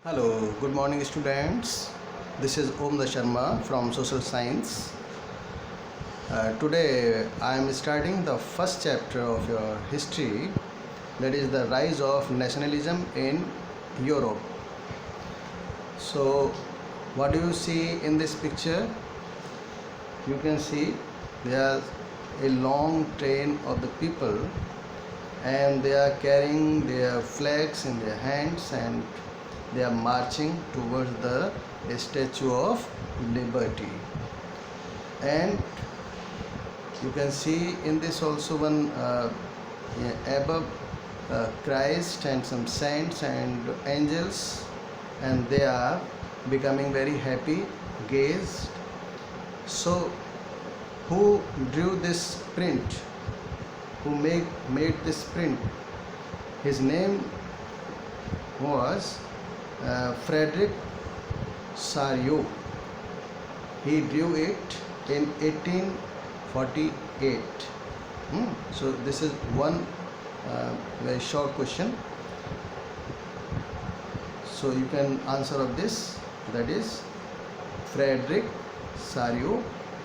Hello, good morning students. This is Om Sharma from Social Science. Today I am starting the first chapter of your history, that is the rise of nationalism in Europe. So what do you see in this picture? You can see there is a long train of the people and they are carrying their flags in their hands and they are marching towards the Statue of Liberty. And you can see in this also one above Christ and some saints and angels, and they are becoming very happy, gazed. So who drew this print? Who made this print? His name was Frederick Sariou. He drew it in 1848. So this is one very short question. So you can answer of this, that is Frederick Sariou,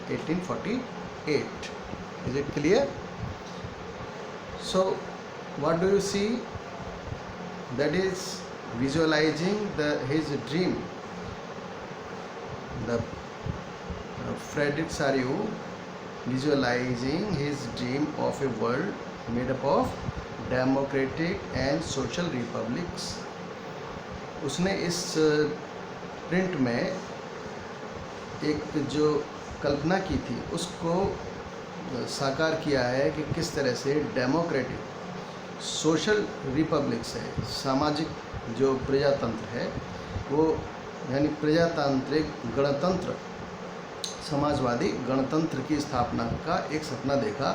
1848. Is it clear? So what do you see? That is visualizing his dream. The Frederick Sariou visualizing his dream of a world made up of democratic and social republics. उसने इस print में एक जो कल्पना की थी उसको साकार किया है कि किस तरह से डेमोक्रेटिक सोशल रिपब्लिक्स है, सामाजिक जो प्रजातंत्र है वो, यानी प्रजातांत्रिक गणतंत्र, समाजवादी गणतंत्र की स्थापना का एक सपना देखा।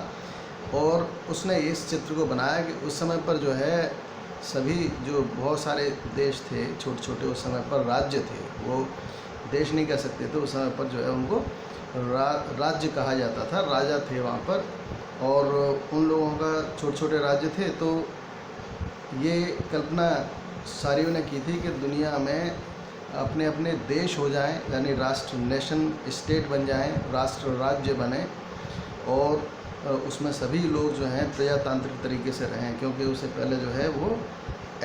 और उसने इस चित्र को बनाया कि उस समय पर जो है सभी जो बहुत सारे देश थे, छोटे छोटे उस समय पर राज्य थे, वो देश नहीं कह सकते थे, उस समय पर जो है उनको राज्य कहा जाता था, राजा थे वहाँ पर, और उन लोगों का छोटे छोटे राज्य थे। तो ये कल्पना सारियों ने की थी कि दुनिया में अपने अपने देश हो जाएं, यानी राष्ट्र, नेशन स्टेट बन जाएं, राष्ट्र राज्य बने, और उसमें सभी लोग जो हैं प्रजातांत्रिक तरीके से रहें, क्योंकि उससे पहले जो है वो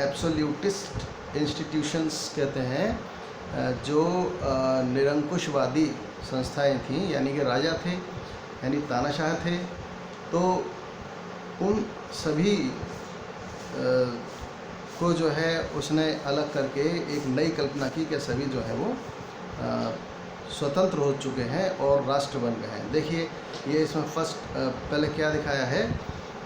एब्सोल्यूटिस्ट इंस्टीट्यूशंस कहते हैं, जो निरंकुशवादी संस्थाएं थीं, यानी कि राजा थे, यानी तानाशाह थे। तो उन सभी को जो है उसने अलग करके एक नई कल्पना की कि सभी जो है वो स्वतंत्र हो चुके हैं और राष्ट्र बन गए हैं। देखिए ये इसमें फर्स्ट पहले क्या दिखाया है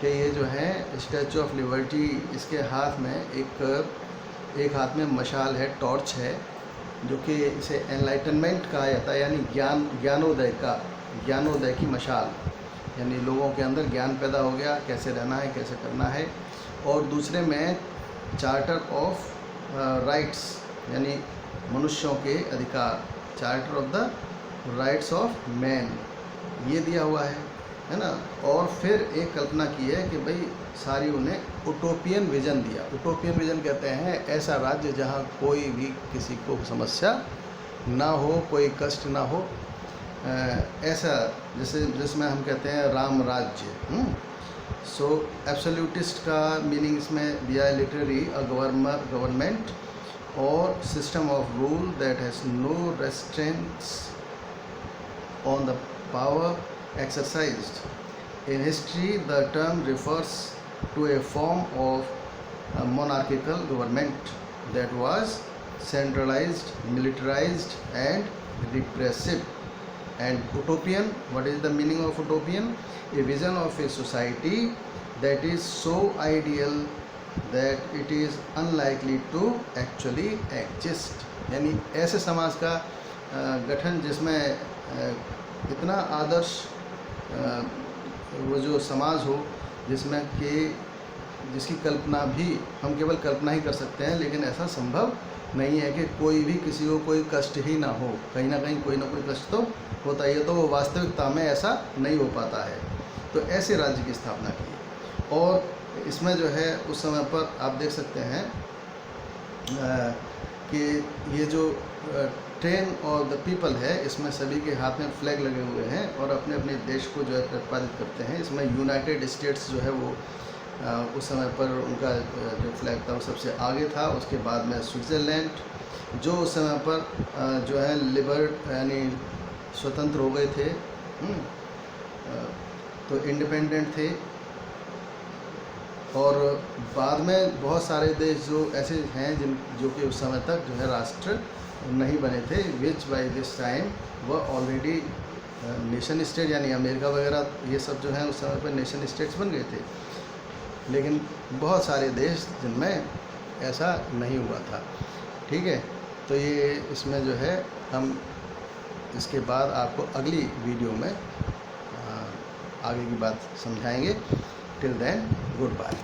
कि ये जो है स्टैचू ऑफ लिबर्टी, इसके हाथ में एक हाथ में मशाल है, टॉर्च है, जो कि इसे एनलाइटनमेंट कहा जाता है, यानी ज्ञानोदय की मशाल, यानी लोगों के अंदर ज्ञान पैदा हो गया, कैसे रहना है, कैसे करना है। और दूसरे में चार्टर ऑफ राइट्स, यानी मनुष्यों के अधिकार, charter of the rights of man, ये दिया हुआ है ना। और फिर एक कल्पना की है कि भाई सारियों ने उटोपियन विज़न दिया। उटोपियन विज़न कहते हैं ऐसा राज्य जहाँ कोई भी किसी को समस्या ना हो, कोई कष्ट ना हो, ऐसा जैसे जिसमें हम कहते हैं राम राज्य। सो एब्सोल्यूटिस्ट का मीनिंग इसमें दिया है लिटरली अ गवर्नमेंट और system of rule that has no restraints on the power exercised. In history, the term refers to a form of monarchical government that was centralized, militarized and repressive. And utopian, what is the meaning of utopian? A vision of a society that is so ideal that it is unlikely to actually exist. यानी ऐसे समाज का गठन जिसमें इतना आदर्श वो जो समाज हो जिसमें कि जिसकी कल्पना भी हम केवल कल्पना ही कर सकते हैं, लेकिन ऐसा संभव नहीं है कि कोई भी किसी को कोई कष्ट ही ना हो, कहीं ना कहीं कोई ना कोई कष्ट तो होता ही है, तो वो वास्तविकता में ऐसा नहीं हो पाता है। तो ऐसे राज्य की स्थापना की। और इसमें जो है उस समय पर आप देख सकते हैं कि ये जो ट्रेन और द पीपल है, इसमें सभी के हाथ में फ्लैग लगे हुए हैं और अपने अपने देश को जो है प्रतिपादित करते हैं। इसमें यूनाइटेड स्टेट्स जो है वो उस समय पर उनका जो फ्लैग था वो सबसे आगे था। उसके बाद में स्विट्ज़रलैंड जो उस समय पर जो है यानी स्वतंत्र हो गए थे, तो इंडिपेंडेंट थे। और बाद में बहुत सारे देश जो ऐसे हैं जो कि उस समय तक जो है राष्ट्र नहीं बने थे, विच बाय दिस टाइम वह ऑलरेडी नेशन स्टेट, यानी अमेरिका वगैरह ये सब जो हैं उस समय पर नेशन स्टेट्स बन गए थे। लेकिन बहुत सारे देश जिनमें ऐसा नहीं हुआ था। ठीक है, तो ये इसमें जो है हम इसके बाद आपको अगली वीडियो में आगे की बात समझाएंगे। Till then, good bye.